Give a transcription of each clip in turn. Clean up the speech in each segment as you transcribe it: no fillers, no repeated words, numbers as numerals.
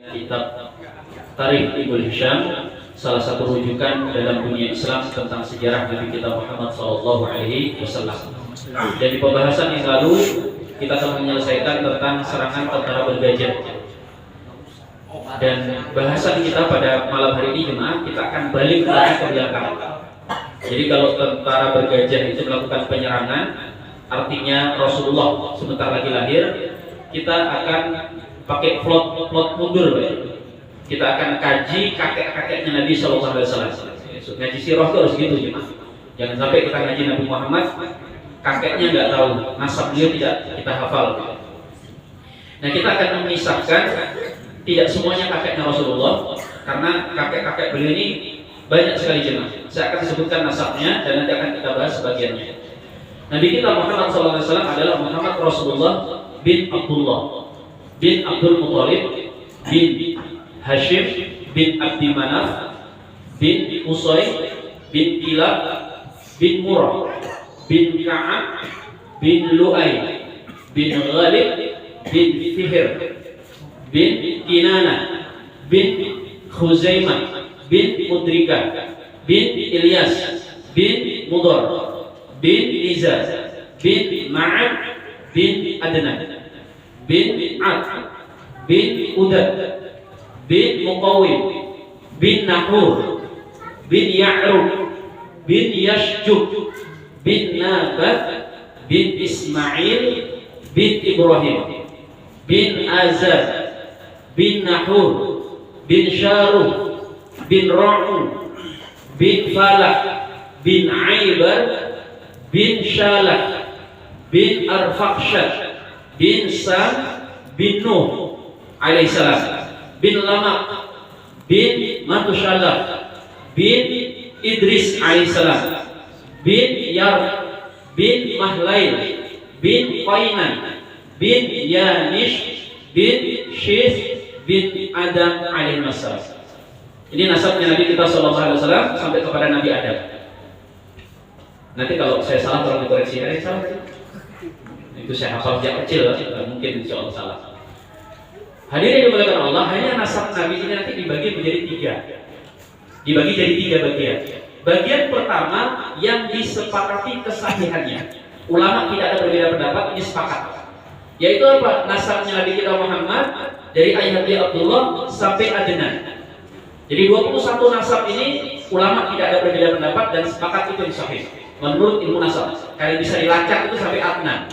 Kitab Tarikh Ibnu Hisham, salah satu rujukan dalam dunia Islam tentang sejarah Nabi kita Muhammad SAW. Dan di pembahasan yang lalu kita akan menyelesaikan tentang serangan tentara bergajah. Dan bahasan kita pada malam hari ini jemaah, kita akan balik lagi ke belakang. Jadi kalau tentara bergajah itu melakukan penyerangan, artinya Rasulullah sebentar lagi lahir, kita akan pakai plot mundur, ya. Kita akan kaji kakek-kakeknya Nabi SAW. Ngaji sirah itu harus gitu, jemaah. Jangan sampai kita ngaji Nabi Muhammad, kakeknya nggak tahu, nasab beliau tidak kita hafal. Nah, kita akan memisahkan tidak semuanya kakeknya Rasulullah, karena kakek-kakek beliau ini banyak sekali jemaah. Saya akan sebutkan nasabnya dan nanti akan kita bahas sebagiannya. Nabi kita Muhammad SAW adalah Muhammad Rasulullah bin Abdullah bin Abdul Muttalib bin Hashim bin Abdi Manaf bin Qusay bin Kilab bin Murrah bin Ka'ab bin Lu'ay bin Ghalib bin Fihr bin Kinana bin Khuzaimah bin Mudrika bin Ilyas bin Mudar bin Nizar bin Ma'ad bin Adnan bin Ad bin Udad bin Muqawim bin Nahur bin Ya'rub bin Yashjuk bin Nabat bin Ismail bin Ibrahim bin Azar bin Nahur bin Sharuh bin Ra'un bin Falah bin Aibar bin Shalah bin Arfaqshad bin Sam bin Nuh alaihissalam bin Lamak bin Matushalah bin Idris alaihissalam bin Yar bin Mahlail bin Qainan bin Yanish bin Shis bin Adam alaihissalam. Ini nasabnya Nabi kita SAW sampai kepada Nabi Adam. Nanti kalau saya salah tolong dikoreksi, saya salah. Itu saya hafal sejak kecil, mungkin insya Allah salah. Hadirin yang dimuliakan Allah, hanya nasab Nabi ini nanti dibagi menjadi tiga. Dibagi jadi tiga bagian. Bagian pertama yang disepakati kesahihannya. Ulama tidak ada berbeda pendapat, ini sepakat. Yaitu apa? Nasabnya Nabi kita Muhammad dari ayah Abdullah sampai Adnan. Jadi 21 nasab ini ulama tidak ada berbeda pendapat dan sepakat itu sahih menurut ilmu nasab. Karena bisa dilacak itu sampai Adnan.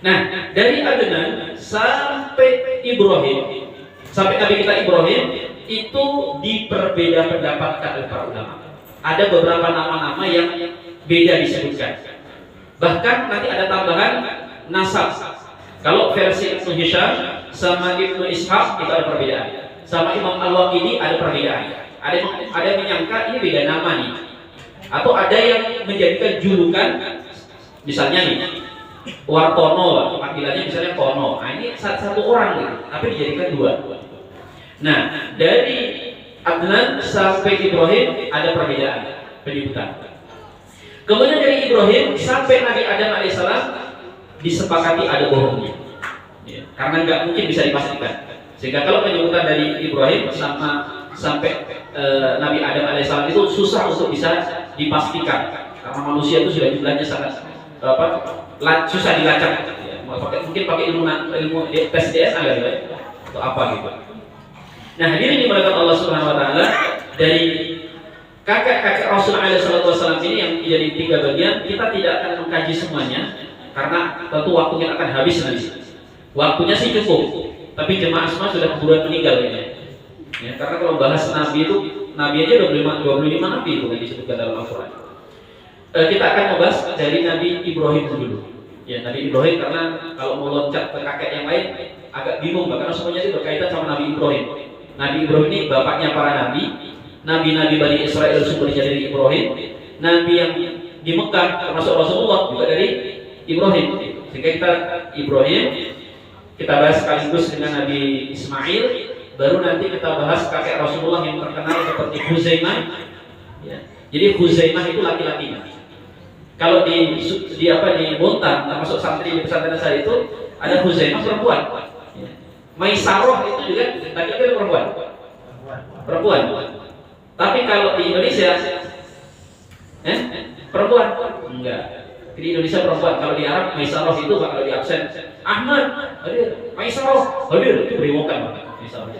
Nah, dari Adnan sampai Ibrahim, sampai Nabi kita Ibrahim itu diperbeda pendapatkan oleh para ulama. Ada beberapa nama-nama yang beda disebutkan. Bahkan nanti ada tambahan nasab. Kalau versi Ibnu Hisham sama Ibnu Ishaq itu ada perbedaan. Sama Imam Al-Waqidi ada perbedaan. Ada yang menyangka ini beda nama nih. Atau ada yang menjadikan julukan, misalnya nih Wartono, panggilannya misalnya Tono. Nah, ini satu orang gitu, tapi dijadikan dua. Nah, dari Adnan sampai Ibrahim ada perbedaan penyebutan. Kemudian dari Ibrahim sampai Nabi Adam alaihissalam disepakati ada bohongnya, ya, karena nggak mungkin bisa dipastikan. Sehingga kalau penyebutan dari Ibrahim sampai Nabi Adam alaihissalam itu susah untuk bisa dipastikan, karena manusia itu sudah jumlahnya sangat susah dilacak, ya. Mungkin pakai ilmu tes DNA ya, atau apa gitu. Nah, hadirin dimuliakan Allah Subhanahu Wa Taala, dari kakek-kakek Rasul SAW ini yang jadi tiga bagian, kita tidak akan mengkaji semuanya karena tentu waktunya akan habis nanti. Waktunya sih cukup, tapi jemaah semua sudah keburuan meninggal ini. Ya, karena kalau bahas Nabi itu, Nabi aja 25 Nabi itu yang disebutkan dalam Al-Quran. Kita akan membahas dari Nabi Ibrahim dulu. Ya, Nabi Ibrahim, karena kalau mau loncat ke kakek yang lain agak bingung, karena semuanya itu berkaitan sama Nabi Ibrahim. Nabi Ibrahim ini bapaknya para nabi, nabi-nabi Bani Israel sumbernya dari Ibrahim, nabi yang di Mekah termasuk Rasulullah juga dari Ibrahim. Sehingga kita Ibrahim kita bahas sekaligus dengan Nabi Ismail, baru nanti kita bahas kakek Rasulullah yang terkenal seperti Khuzaimah. Ya. Jadi Khuzaimah itu laki-lakinya. Kalau di Montan, termasuk santri di pesantren saya itu ada Khuzaimah perempuan. Ya. Maisaroh itu juga laki-laki atau perempuan? Perempuan. Tapi kalau di Indonesia, perempuan? Enggak. Di Indonesia perempuan. Kalau di Arab Maisaroh itu kalau di absen Ahmad hadir, Maisaroh hadir, itu berewokan Maisaroh.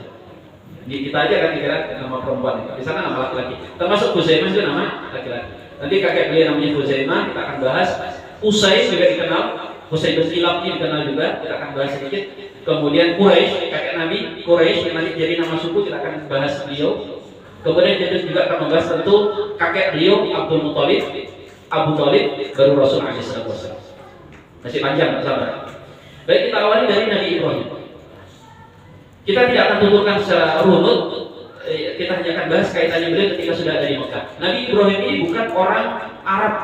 Di kita aja kan dikira nama perempuan, di sana nama laki-laki. Termasuk Huzaimah itu nama laki-laki. Nanti kakek beliau namanya Huzaimah, kita akan bahas. Usai juga dikenal, Usai bin Kilab ini dikenal juga, kita akan bahas sedikit. Kemudian Quraisy, kakek Nabi Quraisy yang nanti jadi nama suku, kita akan bahas beliau. Kemudian kita juga akan membahas tentu kakek beliau Abdul Muthalib, Abu Thalib baru Rasul SAW. Masih panjang, sabar. Baik, kita awali dari Nabi Ibrahim. Kita tidak akan tuturkan secara runut, kita hanya akan bahas kaitannya beliau ketika sudah ada di Mekah. Nabi Ibrahim ini bukan orang Arab,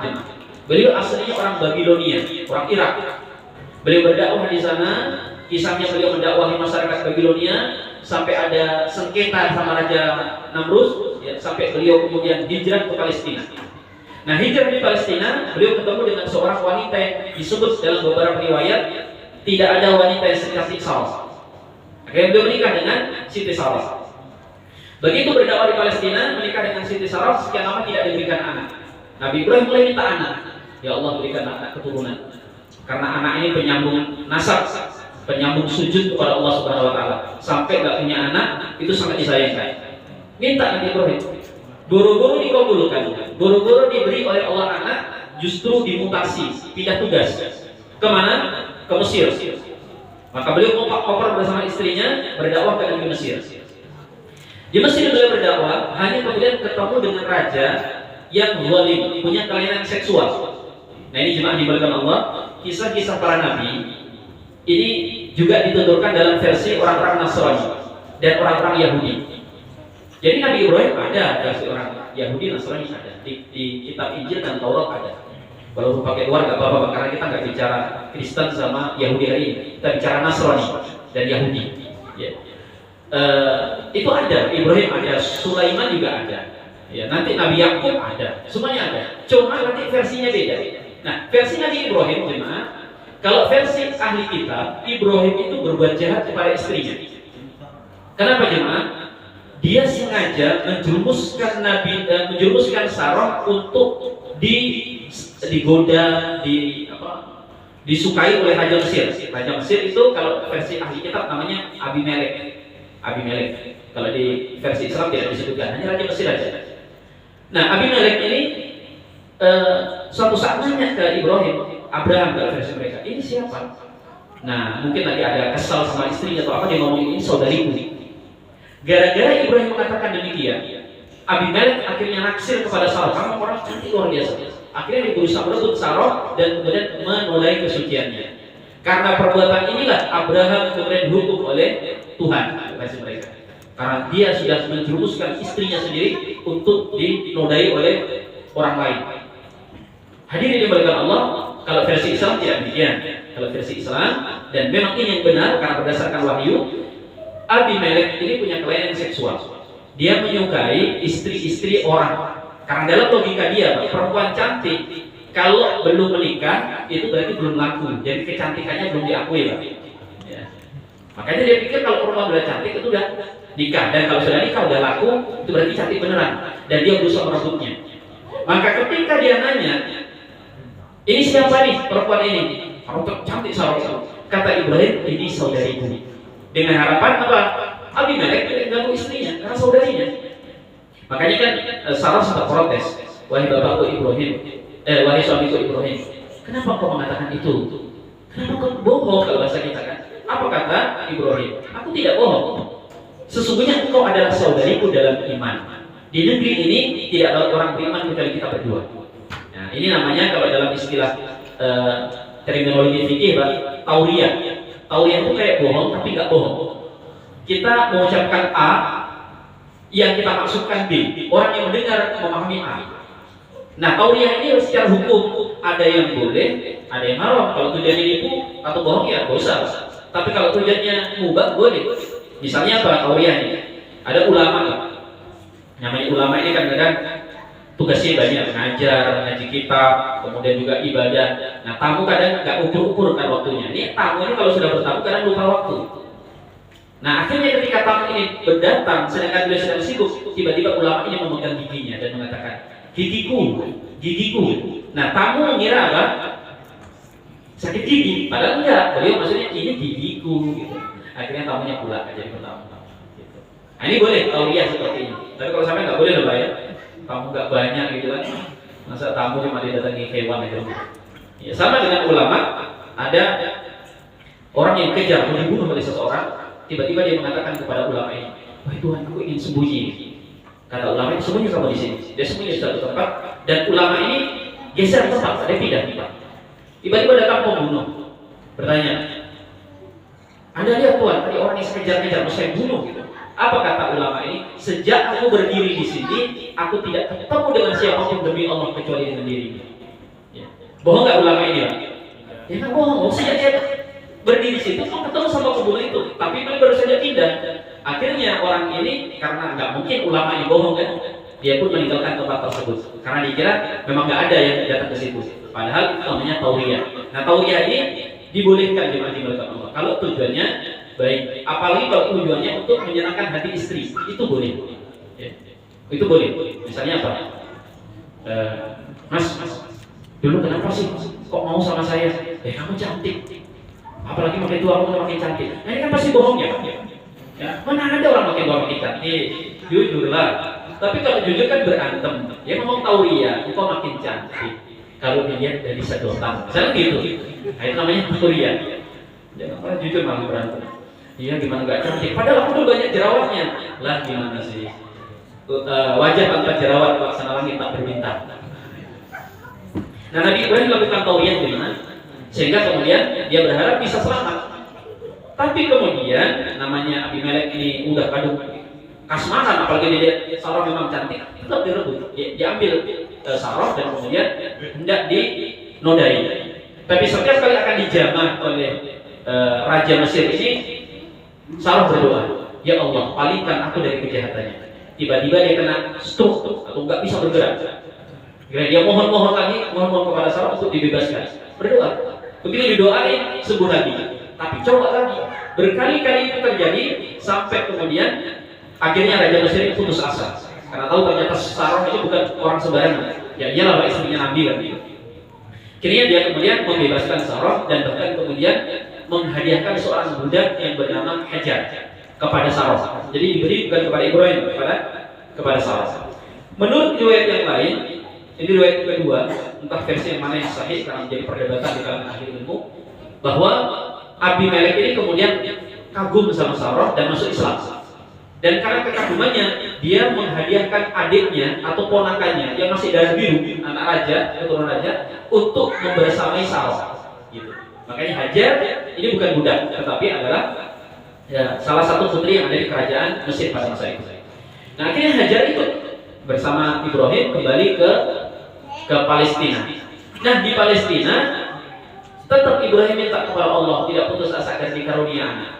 beliau aslinya orang Babilonia, orang Irak. Beliau berdakwah di sana, kisahnya beliau mendakwahi masyarakat Babilonia sampai ada sengketa sama Raja Namrus, ya, sampai beliau kemudian hijrah ke Palestina. Nah, hijrah di Palestina, beliau ketemu dengan seorang wanita yang disebut dalam beberapa riwayat tidak ada wanita yang secantik Sarah. Akhirnya beliau menikah dengan Siti Sarah. Begitu berdakwah di Palestina, menikah dengan Siti Sarah, sekian lama tidak diberikan anak. Nabi Ibrahim mulai minta anak. Ya Allah, berikan anak keturunan. Karena anak ini penyambung nasab, penyambung sujud kepada Allah Subhanahu wa taala. Sampai enggak punya anak, itu sangat disayangkan. Minta Nabi Ibrahim. Buru-buru dikabulkan. Buru-buru diberi oleh Allah anak, justru dimutasi, pindah tugas. Kemana? Ke Mesir. Maka beliau koper bersama istrinya berdakwah ke negeri Mesir. Di Mesir beliau berdakwah, hanya kemudian ketemu dengan raja yang zalim, punya kelainan seksual. Nah, ini jemaah dimuliakan Allah, kisah-kisah para nabi ini juga dituturkan dalam versi orang-orang Nasrani dan orang-orang Yahudi. Jadi Nabi Ibrahim ada versi orang Yahudi, Nasrani ada di kitab Injil dan Taurat ada. Kalau pakai luar nggak apa-apa, karena kita nggak bicara Kristen sama Yahudi hari ini, kita bicara Nasrani dan Yahudi. Ya. Itu ada, Ibrahim ada, Sulaiman juga ada. Ya, nanti Nabi Yakub ada, semuanya ada. Cuma nanti versinya beda. Nah, versi Nabi Ibrahim jemaah, kalau versi ahli kitab, Ibrahim itu berbuat jahat kepada istrinya. Kenapa jemaah? Dia sengaja menjerumuskan menjerumuskan Sarah untuk digoda, disukai oleh Raja Mesir. Raja Mesir itu kalau versi ahli kitab namanya Abimelek. Kalau di versi Islam tidak disebutkan, hanya Raja Mesir aja. Nah, Abimelek ini suatu saat nanya ke Ibrahim, Abraham kalau versi mereka, ini siapa? Nah, mungkin lagi ada kesal sama istrinya atau apa, dia ngomong ini saudariku. Gara-gara Ibrahim mengatakan demikian, Abimelek akhirnya naksir kepada Sarah. Kamu orang cantik luar biasa. Akhirnya dia berusaha merebut Sarah dan kemudian menodai kesuciannya. Karena perbuatan inilah Abraham kemudian dihukum oleh Tuhan versi mereka. Karena dia sudah menjerumuskan istrinya sendiri untuk dinodai oleh orang lain. Hadirin dimuliakan Allah, kalau versi Islam tidak demikian. Kalau versi Islam, dan memang ini yang benar karena berdasarkan wahyu, Abimelek ini punya kelainan seksual. Dia menyukai istri-istri orang. Karena dalam logika dia, perempuan cantik kalau belum menikah itu berarti belum laku. Jadi kecantikannya belum diakui, Pak. Ya. Makanya dia pikir kalau perempuan udah cantik itu udah nikah, dan kalau sudah nikah udah laku, itu berarti cantik beneran. Dan dia berusaha merebutnya. Maka ketika dia nanya, ini siapa nih perempuan ini? Kamu cantik Sarah. Kata Ibrahim, ini saudariku. Dengan harapan apa? Abimelek tidak ganggu istrinya karena saudarinya. Makanya kan Sarah sempat protes, wahai bapakku Ibrahim, wahai suamiku Ibrahim, kenapa kau mengatakan itu? Kenapa kau bohong kalau bahasa kita kan? Apa kata Ibrahim? Aku tidak bohong. Sesungguhnya engkau adalah saudariku dalam iman. Di negeri ini tidak ada orang beriman kecuali kita berdua. Nah, ini namanya kalau dalam istilah terminologi fikih, tauriyah. Tauriyah itu kayak bohong tapi nggak bohong. Kita mengucapkan A, yang kita maksudkan B. Orang yang mendengar memahami A. Nah, tauriyah ini secara hukum ada yang boleh, ada yang haram. Kalau tujuannya nipu atau bohong ya dosa. Tapi kalau tujuannya mubah boleh. Misalnya apa tauriyah ini? Ada ulama, namanya ulama ini kan kadang tugasnya banyak, mengajar, ngaji kitab, kemudian juga ibadah. Nah, tamu kadang nggak ukur-ukur kan waktunya. Ini tamu ini kalau sudah bertamu kadang lupa waktu. Nah akhirnya ketika tamu ini berdatang sedangkan beliau sedang sibuk, tiba-tiba ulama ini memegang giginya dan mengatakan, gigiku, gigiku. Nah tamu mengira apa? Sakit gigi, padahal enggak. Beliau maksudnya ini gigiku gitu. Akhirnya tamunya pulang jadi pertama gitu. Nah, ini boleh tauriah seperti ini. Tapi kalau sampai nggak boleh lah ya. Tamu nggak banyak gitu kan. Masa tamu cuma didatangi hewan aja gitu. Ya, sama dengan ulama, ada orang yang kejar mau dibunuh oleh seseorang, tiba-tiba dia mengatakan kepada ulama ini, wahai Tuhan, aku ingin sembunyi. Kata ulama ini, sembunyi kamu di sini. Dia sembunyi di satu tempat, dan ulama ini geser tempat, dia pindah tempat. Tiba-tiba datang pembunuh, bertanya, Anda lihat Tuhan, tadi orang yang saya kejar-kejar mau saya bunuh. Gitu. Apa kata ulama ini? Sejak aku berdiri di sini, aku tidak ketemu dengan siapapun demi Allah kecuali dengan dirinya. Ya. Bohong nggak ulama ini? Ya kan bohong. Sejak dia berdiri di situ, kok ketemu sama pembunuh itu, tapi beliau baru saja pindah. Akhirnya orang ini karena nggak mungkin ulama ini bohong kan, dia pun meninggalkan tempat tersebut karena dikira memang nggak ada yang datang ke situ. Padahal itu namanya tauriah. Nah tauriah ini dibolehkan di mana Allah kalau tujuannya baik, apalagi kalau tujuannya untuk menyenangkan hati istri, itu boleh. Ya. Itu boleh. Misalnya apa? Mas, dulu kenapa sih kok mau sama saya? Kamu cantik. Apalagi makin tua kamu makin cantik. Nah ini kan pasti bohong ya, ya. Mana ada orang makin tua makin cantik? Jujurlah. Tapi kalau jujur kan berantem. Ya ngomong tauriah, engkau makin cantik. Kalau dilihat dari sedotan, misalnya gitu. Nah, itu namanya tauriah. Jangan malah jujur malah berantem. Iya gimana nggak cantik? Padahal aku tuh banyak jerawatnya. Lah gimana sih? Wajah tanpa jerawat laksana langit tak berbintang. Nah Nabi Ibrahim melakukan tauriah gimana? Sehingga kemudian dia berharap bisa selamat. Tapi kemudian namanya Abimelek ini udah kadung kasmaran, apalagi dia Sarah memang cantik, tetap direbut, diambil Sarah dan kemudian hendak dinodai. Tapi setiap kali akan dijamah oleh Raja Mesir ini, Sarah berdoa, ya Allah palingkan aku dari kejahatannya. Tiba-tiba dia kena stroke atau nggak bisa bergerak. Dia mohon lagi, mohon kepada Sarah untuk dibebaskan. Berdoa. Begitu didoain sembuh lagi, tapi coba lagi, berkali-kali itu terjadi sampai kemudian akhirnya Raja Mesir itu putus asa karena tahu ternyata Sarah itu bukan orang sembarangan. Ya iyalah istrinya Nabi kan. Akhirnya dia kemudian membebaskan Sarah dan bahkan kemudian menghadiahkan seorang budak yang bernama Hajar kepada Sarah. Jadi diberi bukan kepada Ibrahim, kepada Sarah. Menurut riwayat yang lain, ini riwayat kedua, entah versi yang mana yang sahih karena menjadi perdebatan di kalangan ahli ilmu, bahwa Abimelek ini kemudian kagum sama Sarah dan masuk Islam. Dan karena kekagumannya, dia menghadiahkan adiknya atau ponakannya yang masih darah biru, anak raja, keturunan raja, untuk membersamai Sarah. Gitu. Makanya Hajar ini bukan budak, tetapi adalah ya, salah satu putri yang ada di kerajaan Mesir pada masa itu. Nah akhirnya Hajar ikut bersama Ibrahim kembali ke Palestina. Nah di Palestina tetap Ibrahim minta kepada Allah tidak putus asa akan dikarunia anak.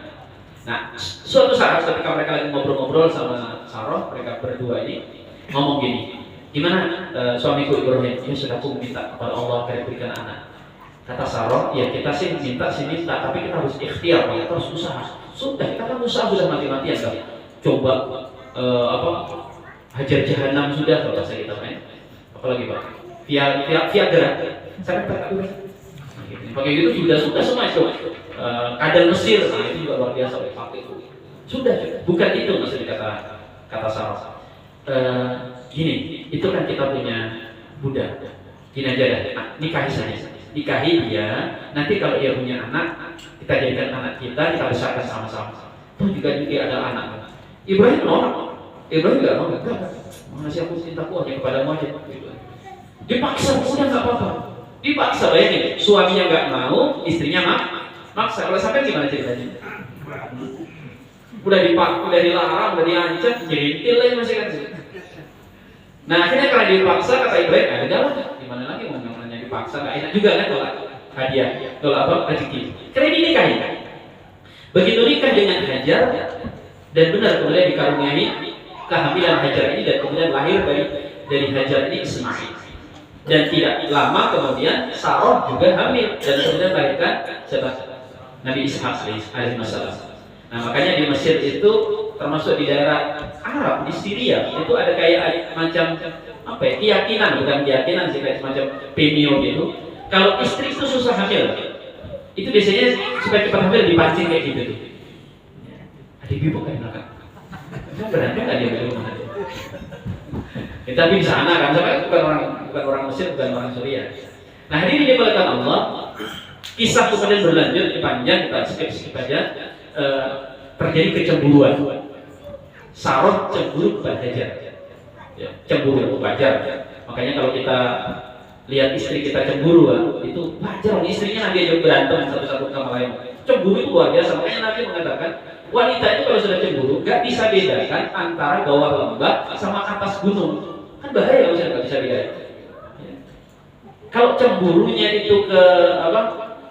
Nah suatu saat ketika mereka lagi ngobrol-ngobrol sama Sarah, mereka berdua ini ngomong gini, gimana suamiku Ibrahim? Ya sudah aku minta kepada Allah agar diberikan anak. Kata Sarah, ya kita sih minta, tapi kita harus ikhtiar, kita harus usaha. Sudah kita kan usaha sudah mati-matian kan. Coba hajar jahanam sudah kalau bahasa kita main. Apalagi Pak? Viagra. Saya pakai gitu sudah semua itu. Kadal Mesir, nah itu juga luar biasa pakai itu. Sudah, bukan itu maksudnya kata Sarah. Gini, itu kan kita punya budak. Gini aja dah, nikahi saja. Nikahi dia, nanti kalau dia punya anak, kita jadikan anak kita besarkan sama-sama. Toh juga dia ada anak. Ibrahim nolak. Ibrahim nggak mau, mengasih aku cintaku hanya kepadamu aja. Dipaksa, udah nggak apa-apa. Dipaksa, bayangin, suaminya nggak mau, istrinya maksa. Kalau sampai gimana ceritanya? Udah dilarang, udah diancam, jentil lagi masih kan. Nah akhirnya karena dipaksa, kata Ibrahim, udah lah, gimana lagi mau namanya dipaksa, nggak enak juga kan kalau hadiah, kalau rezeki. Karena dinikahi. Begitu nikah dengan Hajar, dan benar kemudian dikaruniai kehamilan Hajar ini dan kemudian lahir dari Hajar ini Ismail. Dan tidak lama kemudian Sarah juga hamil dan kemudian melahirkan Nabi Ishaq alaihissalam. Nah makanya di Mesir itu termasuk di daerah Arab di Syria itu ada kayak macam apa ya, keyakinan, bukan keyakinan sih, kayak semacam pemio gitu. Kalau istri itu susah hamil, itu biasanya supaya cepat hamil dipancing kayak gitu tuh. Ada ibu kan belakang. Kamu berani nggak dia bagaimana? Ya, tapi di sana kan, sampai bukan orang Mesir, bukan orang Syria. Nah ini dimuliakan Allah. Kisah kemudian berlanjut panjang, kita skip aja. Terjadi kecemburuan. Sarah cemburu kepada Hajar. Ya, cemburu wajar. Makanya kalau kita lihat istri kita cemburu, itu wajar. Istrinya Nabi aja berantem satu-satu sama lain. Cemburu itu luar biasa. Makanya Nabi mengatakan wanita itu kalau sudah cemburu nggak bisa bedakan antara bawah lembah sama atas gunung. Kan bahaya kalau nggak bisa bedakan. Ya. Kalau cemburunya itu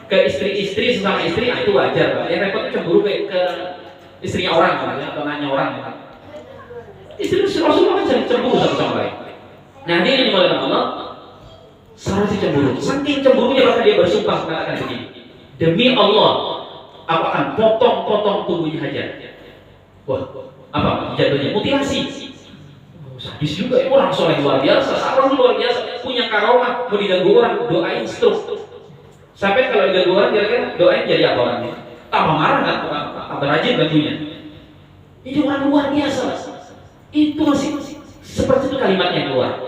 ke istri-istri sesama istri, nah itu wajar, Pak. Yang repot cemburu ke istrinya orang, atau nanya orang. Istri Rasulullah kan cemburu satu sama lain. Nah ini dimulai Allah. Sarah si cemburu. Saking cemburunya bahkan dia bersumpah mengatakan begini. Demi Allah, aku akan potong-potong tubuhnya Hajar. Wah, apa jatuhnya? Mutilasi. Sadis juga ya, orang soleh luar biasa, Sarah luar biasa, punya karomah, mau diganggu orang, doain stroke. Sampai kalau diganggu orang, kira-kira doain jadi apa orangnya? Tambah marah kan, tambah rajin ganggunya. Ini orang luar biasa. Itu masih seperti itu kalimatnya keluar.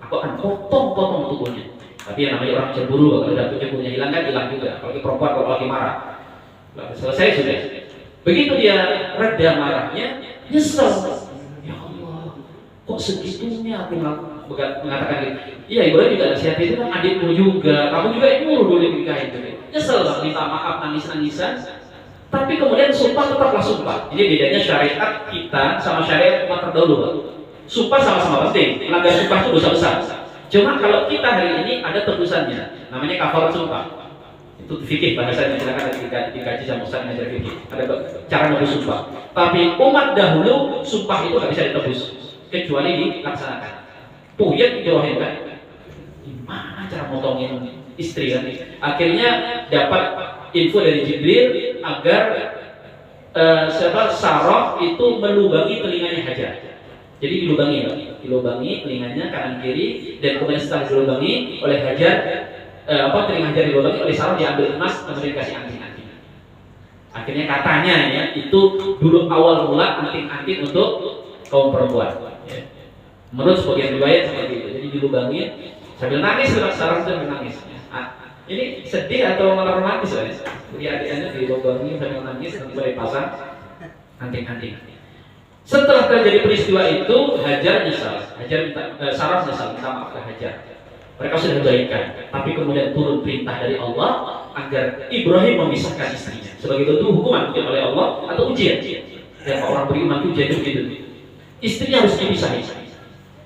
Aku akan potong-potong tubuhnya. Tapi yang namanya orang cemburu, kalau udah cemburunya hilang kan hilang juga. Apalagi perempuan kalau lagi marah. Selesai sudah. Begitu dia reda marahnya, nyesel. Ya Allah, kok segitunya aku mengatakan gitu. Iya, Ibrahim juga nasihat itu kan adikmu juga. Kamu juga nyuruh dulu nikahin. Nyesel lah, minta maaf, nangis-nangisan. Tapi kemudian sumpah tetaplah sumpah. Jadi bedanya syariat kita sama syariat umat terdahulu, Pak. Sumpah sama-sama penting. Melanggar sumpah itu dosa besar. Cuma kalau kita hari ini ada tebusannya, namanya kafarat sumpah. Itu fikih bahasanya, silakan dikaji sama Ustaz ngajar fikih. Ada cara nebus sumpah. Tapi umat dahulu sumpah itu nggak bisa ditebus kecuali dilaksanakan. Puyet Ibrahim kan? Gimana cara motongin istri kan? Akhirnya dapat info dari Jibril agar Sarah itu melubangi telinganya Hajar. Jadi dilubangi telinganya kanan kiri, dan kemudian setelah dilubangi oleh Hajar, telinga Hajar dilubangi oleh Sarah, diambil emas kemudian dikasih anting-anting. Akhirnya katanya ya itu dulu awal mula anting-anting untuk kaum perempuan. Ya. Menurut sebagian riwayat seperti itu. Jadi dilubangi sambil nangis, Sarah sambil nangis. Ini sedih atau malah romantis ya? Jadi adik-adiknya dilubangi sambil nangis, nanti boleh pasang anting-anting. Setelah terjadi peristiwa itu, Hajar nyesal. Sarah nyesal, minta maaf ke Hajar. Mereka sudah baikan, tapi kemudian turun perintah dari Allah agar Ibrahim memisahkan istrinya. Sebagai bentuk hukuman mungkin oleh Allah atau ujian. Dan orang beriman itu ujian begitu. Istrinya harus dipisahin.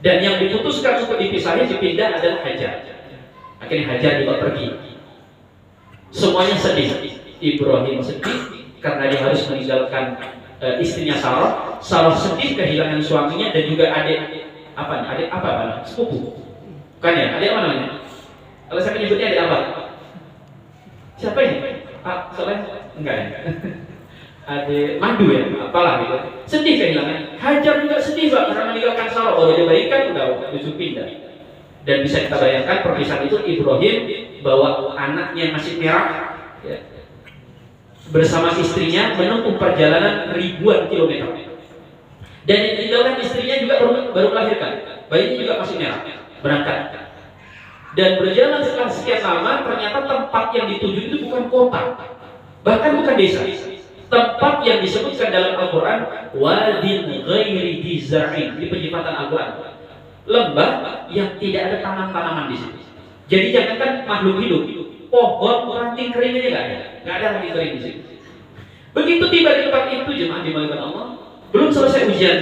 Dan yang diputuskan untuk dipisahin, dipindah adalah Hajar. Akhirnya Hajar juga pergi. Semuanya sedih. Ibrahim sedih karena dia harus meninggalkan istrinya Sarah. Sarah sedih kehilangan suaminya dan juga adik sepupu. Bukan ya? Adik apa namanya? Kalau saya menyebutnya adik apa? Siapa ini? Pak Soleh? Enggak ya? Adik Madu ya? Apalah gitu. Sedih kehilangan. Hajar juga sedih Pak karena meninggalkan Sarah. Baru dia baikan udah pindah. Dan bisa kita bayangkan perpisahan itu Ibrahim bawa anaknya yang masih merah ya, bersama istrinya menempuh perjalanan ribuan kilometer. Dan yang ditinggalkan istrinya juga baru melahirkan. Bayinya juga masih merah. Berangkat. Dan berjalan setelah sekian lama, ternyata tempat yang dituju itu bukan kota, bahkan bukan desa. Tempat yang disebutkan dalam Al-Quran wadin ghairi dizar'in, di penyifatan Al-Quran, lembah yang tidak ada tanaman-tanaman di situ. Jadi jangankan makhluk hidup, pohon, ranting kering aja nggak ada ranting kering di situ. Begitu tiba di tempat itu, jemaah dimuliakan Allah, belum selesai ujian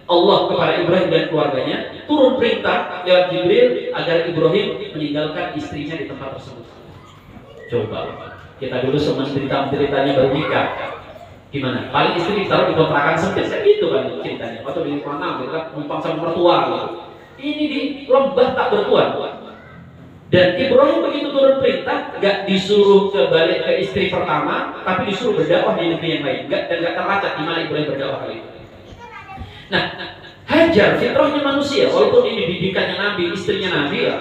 Allah kepada Ibrahim dan keluarganya, turun perintah lewat Jibril agar Ibrahim meninggalkan istrinya di tempat tersebut. Coba kita dulu menderita-menderitanya baru nikah, gimana? Paling istri ditaruh di kontrakan sempit, kan gitu kan ceritanya, atau di kolam, gitu kan, numpang sama mertua gitu. Ini di lembah tak bertuan. Dan Ibrahim begitu turun perintah, nggak disuruh balik ke istri pertama, tapi disuruh berdakwah di negeri yang lain. Dan nggak terlacak di mana Ibrahim berdakwah kali itu. Nah, Hajar fitrahnya manusia, walaupun ini didikannya Nabi, istrinya Nabi, ya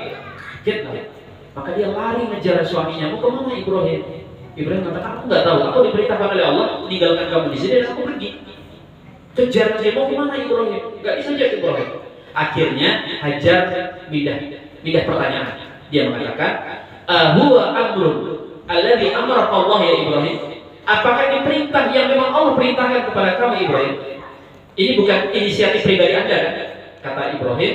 kaget lah. Maka dia lari ngejar suaminya. Mau kemana Ibrahim? Ibrahim katakan, aku nggak tahu. Aku diperintahkan oleh Allah meninggalkan kamu di sini dan aku pergi. Kejar dia, mau kemana Ibrahim? Nggak bisa jadi Ibrahim. Akhirnya Hajar pindah pertanyaan. Dia mengatakan, huwa amrun alladhi amara Allah ya Ibrahim. Apakah ini perintah yang memang Allah perintahkan kepada kamu Ibrahim? Ini bukan inisiatif pribadi Anda kan? Kata Ibrahim,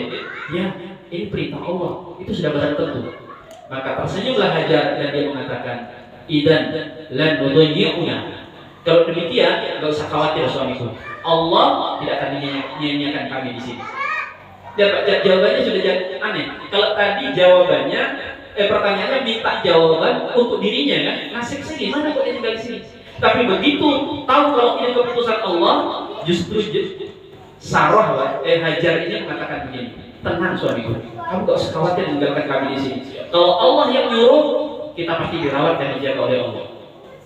ya ini perintah Allah. Itu sudah barang tentu. Maka tersenyumlah Hajar dan dia mengatakan, idan lan nudayyi'una. Kalau demikian, enggak usah khawatir suamiku. Allah tidak akan menyanyiakan kami di sini. Jawabannya sudah jadi aneh. Kalau tadi jawabannya, pertanyaannya minta jawaban untuk dirinya kan? Nasib saya gimana kok dia tinggal di sini? Tapi begitu tahu kalau ini keputusan Allah, justru Sarah Hajar ini mengatakan begini, tenang suamiku, kamu gak usah khawatir meninggalkan kami di sini. Kalau Allah yang nyuruh, kita pasti dirawat dan dijaga oleh Allah.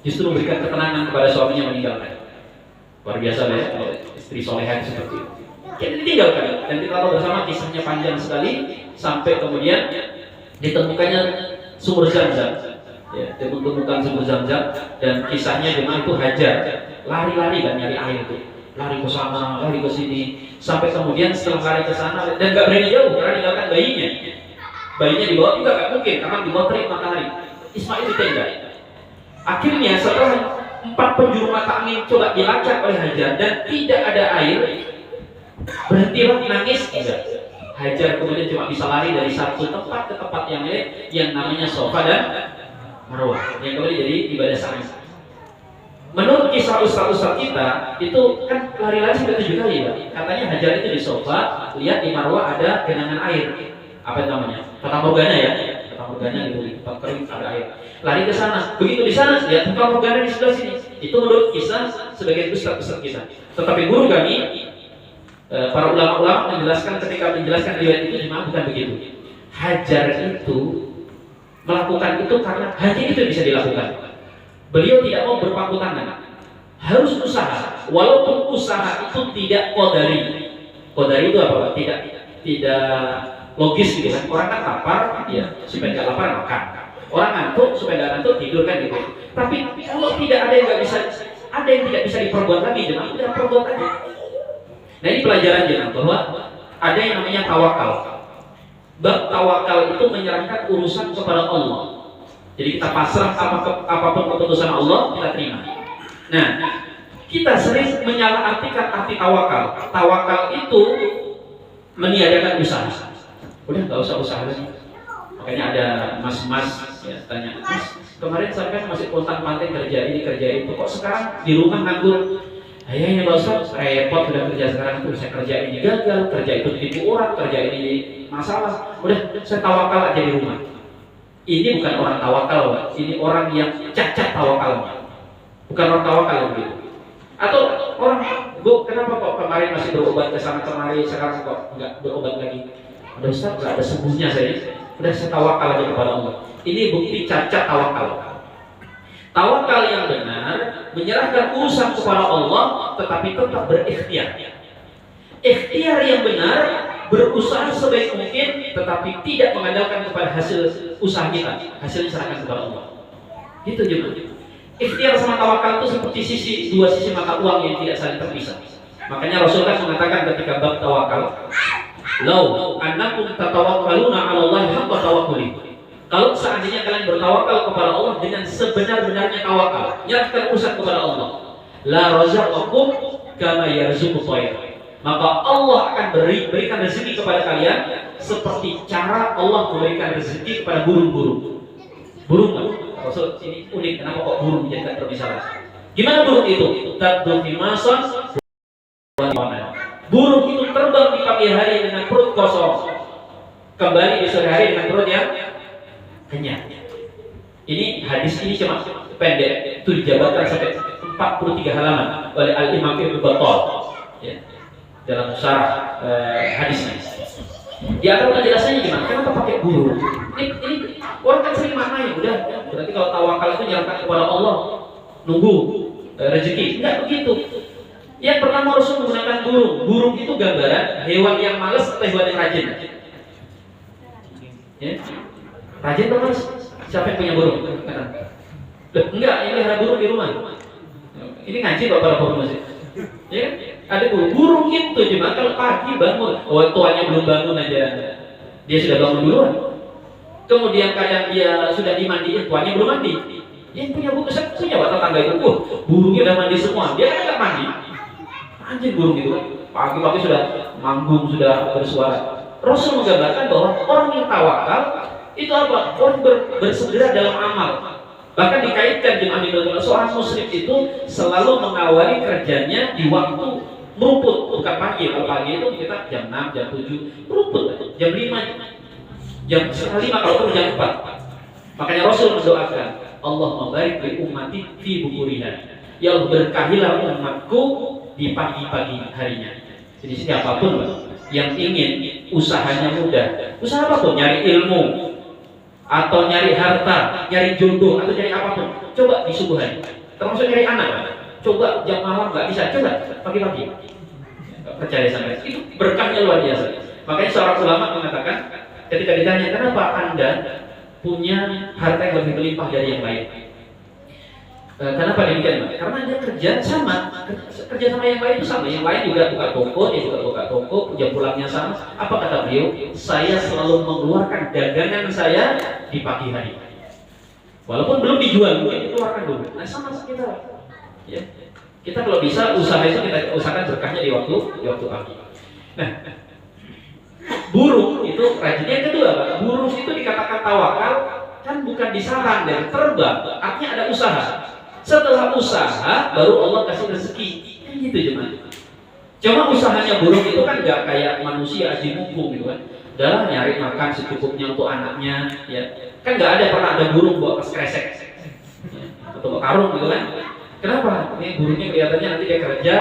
Justru memberikan ketenangan kepada suaminya meninggalkan. Luar biasa ya, kalau istri soleha seperti itu. Kita ditinggalkan dan kita tahu bersama kisahnya panjang sekali sampai kemudian ditemukannya sumur Zam-Zam. Ya, ditemukan sumur Zam-Zam dan kisahnya jemaah itu Hajar lari-lari kan nyari air itu, lari ke sana, lari ke sini, sampai kemudian setelah lari ke sana dan nggak berani jauh karena meninggalkan bayinya. Bayinya dibawa juga nggak mungkin karena dibawa terik matahari. Ismail ditendang. Akhirnya setelah 4 penjuru mata angin coba dilacak oleh Hajar dan tidak ada air, berhentilah nangis enggak. Hajar kemudian cuma bisa lari dari satu tempat ke tempat yang lain yang namanya Safa dan Marwah yang kemudian jadi ibadah sa'i. Menurut kisah ustaz-ustaz kita itu kan lari-lari sudah 7 kali ya. Katanya Hajar itu di Safa lihat di Marwah ada genangan air. Apa namanya? Fata Morgana ya. Fata Morgana gitu di tempat kering ada air. Lari ke sana. Begitu di sana lihat Fata Morgana di sebelah sini. Itu menurut kisah sebagai ustaz-ustaz kita. Tetapi guru kami para ulama-ulama ketika menjelaskan riwayat itu memang bukan begitu. Hajar itu melakukan itu karena hanya itu bisa dilakukan. Beliau tidak mau berpangku tangan, harus usaha. Walaupun usaha itu tidak qadari. Qadari itu apa? Tidak logis gitu kan. Orang kan lapar, ya supaya nggak lapar makan. Orang ngantuk supaya nggak ngantuk tidur kan gitu. Tapi kalau tidak ada yang nggak bisa, ada yang tidak bisa diperbuat lagi, jangan tidak perbuat aja. Nah ini pelajaran jangan bahwa ada yang namanya tawakal. Bab tawakal itu menyerahkan urusan kepada Allah. Jadi kita pasrah apapun keputusan Allah kita terima. Nah kita sering menyalahartikan arti tawakal. Tawakal itu meniadakan usaha. Udah nggak usah usaha lagi. Makanya ada mas-mas ya, tanya, mas kemarin sampai masih kontak-kontak kerja ini kerja itu, kok sekarang di rumah nganggur? Ayahnya Pak Ustaz, repot sudah kerja sekarang itu, saya kerja ini gagal, kerja itu ditipu orang, kerja ini masalah. Udah, saya tawakal aja di rumah. Ini bukan orang tawakal, Pak. Ini orang yang cacat tawakalnya. Bukan orang tawakal yang begitu. Atau orang, Bu, kenapa kok kemarin masih berobat ke sana kemari, sekarang kok nggak berobat lagi? Udah Ustaz, nggak ada sembuhnya saya. Udah saya tawakal aja kepada Allah. Ini bukti cacat tawakal. Tawakal yang benar menyerahkan urusan kepada Allah tetapi tetap berikhtiar. Ikhtiar yang benar berusaha sebaik mungkin tetapi tidak mengandalkan kepada hasil usaha kita, hasil diserahkan kepada Allah. Itu juga. Ikhtiar sama tawakal itu seperti dua sisi mata uang yang tidak saling terpisah. Makanya Rasulullah mengatakan ketika bab tawakal, "Lau annakum tatawakkaluna 'ala Allahi haqqa tawakkuli." Kalau seandainya kalian bertawakal kepada Allah dengan sebenar-benarnya tawakal, nyerahkan urusan kepada Allah, la razaqakum kama yarzuqu tayr. Maka Allah akan berikan rezeki kepada kalian seperti cara Allah memberikan rezeki kepada burung-burung. Burung kan? Maksud ini unik, kenapa kok burung dijadikan permisalan? Gimana burung itu? Taddu fi masan wa tawana. Burung itu terbang di pagi hari dengan perut kosong, kembali di sore hari dengan perut yang kenyang. Ini hadis ini cuma pendek, itu dijabarkan sampai 43 halaman oleh Al-Imam Ibnu Battal ya, dalam syarah hadisnya. Di antara penjelasannya gimana? Kenapa pakai burung? Ini Orang kan sering maknanya, udah berarti kalau tawakal itu nyerahkan kepada Allah, nunggu rezeki. Enggak begitu. Yang pertama Rasul menggunakan burung. Burung itu gambaran hewan yang malas atau hewan yang rajin. Ya. Rajin atau malas? Siapa yang punya burung? Enggak, ini ada burung di rumah. Ini ngaji bapak-bapak masih. Ya, ada burung. Burung itu cuma kalau pagi bangun, tuannya belum bangun aja, dia sudah bangun duluan. Kemudian kadang dia sudah dimandiin, tuannya belum mandi. Yang punya burung, saya punya tetangga itu, burungnya udah mandi semua, dia kan nggak mandi. Anjir burung itu, pagi-pagi sudah manggung, sudah bersuara. Rasul menggambarkan bahwa orang yang tawakal itu apa? Orang bersegera dalam amal. Bahkan dikaitkan dengan seorang muslim itu selalu mengawali kerjanya di waktu meruput, bukan pagi. Kalau pagi itu kita jam 6, jam 7, meruput, jam 5, jam 5 kalau perlu jam 4. Makanya Rasul mendoakan, Allah barik li ummati fi bukuriha. Ya Allah, berkahilah umatku di pagi-pagi harinya. Jadi siapapun yang ingin usahanya mudah, usaha apapun, nyari ilmu atau nyari harta, nyari jodoh atau nyari apapun, coba di subuhan. Termasuk nyari anak, coba jam malam nggak bisa, coba pagi-pagi. Percaya sama itu berkahnya luar biasa. Makanya seorang ulama mengatakan, ketika ditanya kenapa Anda punya harta yang lebih berlimpah dari yang lain, kenapa demikian? Karena dia kerja sama yang lain itu sama. Yang lain juga buka toko, dia juga buka toko, jam pulangnya sama. Apa kata beliau? Saya selalu mengeluarkan dagangan saya di pagi hari. Walaupun belum dijual, mungkin dikeluarkan dulu. Nah sama kita, ya. Kita kalau bisa usaha itu kita usahakan berkahnya di waktu pagi. Nah, burung itu rajinnya. Yang kedua, burung itu dikatakan tawakal kan bukan di sarang dan terbang, artinya ada usaha. Setelah usaha baru Allah kasih rezeki. Kan gitu cuma usahanya burung itu kan nggak kayak manusia aji mumpung gitu kan. Udah nyari makan secukupnya untuk anaknya, ya. Kan nggak ada pernah ada burung bawa tas kresek atau bawa karung gitu kan. Kenapa? Ini burungnya kelihatannya nanti dia kerja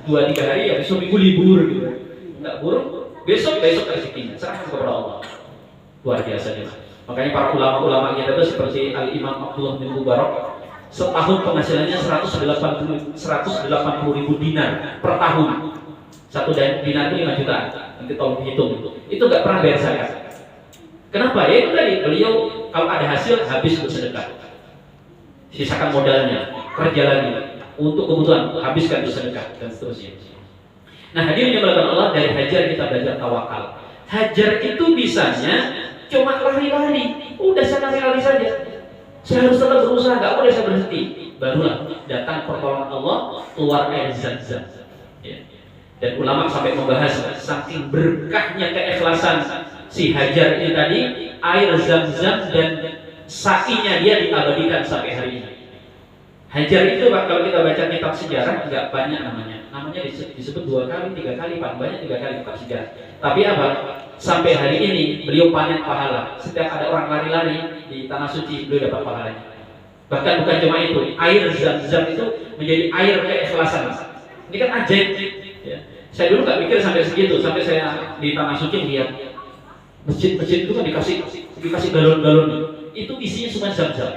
2-3 hari, ya besok minggu libur gitu. Enggak, burung besok rezekinya serahkan kepada Allah. Luar biasa ya. Makanya para ulama-ulama kita itu seperti Al-Imam Abdullah bin Mubarak, setahun penghasilannya 180 ribu dinar per tahun. Satu dinar itu 5 juta. Nanti tolong dihitung itu nggak pernah bayar zakat. Kenapa? Ya itu tadi, beliau kalau ada hasil habis untuk sedekah, sisakan modalnya, kerja lagi untuk kebutuhan, habiskan untuk sedekah dan seterusnya. Nah, hadirin yang dimuliakan Allah, dari Hajar kita belajar tawakal. Hajar itu bisanya cuma lari-lari, udah saya lari saja. Saya harus tetap berusaha, nggak boleh saya berhenti. Barulah datang pertolongan Allah, keluar air Zam-Zam. Ya. Dan ulama sampai membahas saking berkahnya keikhlasan si Hajar ini tadi, air Zam-Zam dan sakinya dia diabadikan sampai hari ini. Hajar itu kalau kita baca kitab sejarah nggak banyak namanya disebut 2 kali, 3 kali, paling banyak 3 kali kitab sejarah. Tapi apa? Sampai hari ini beliau panen pahala. Setiap ada orang lari-lari di tanah suci, beliau dapat pahalanya. Bahkan bukan cuma itu, air Zam-Zam itu menjadi air keikhlasan. Ini kan ajaib. Ya. Saya dulu nggak mikir sampai segitu, sampai saya di tanah suci lihat masjid itu kan dikasih galon-galon, itu isinya cuma Zam-Zam.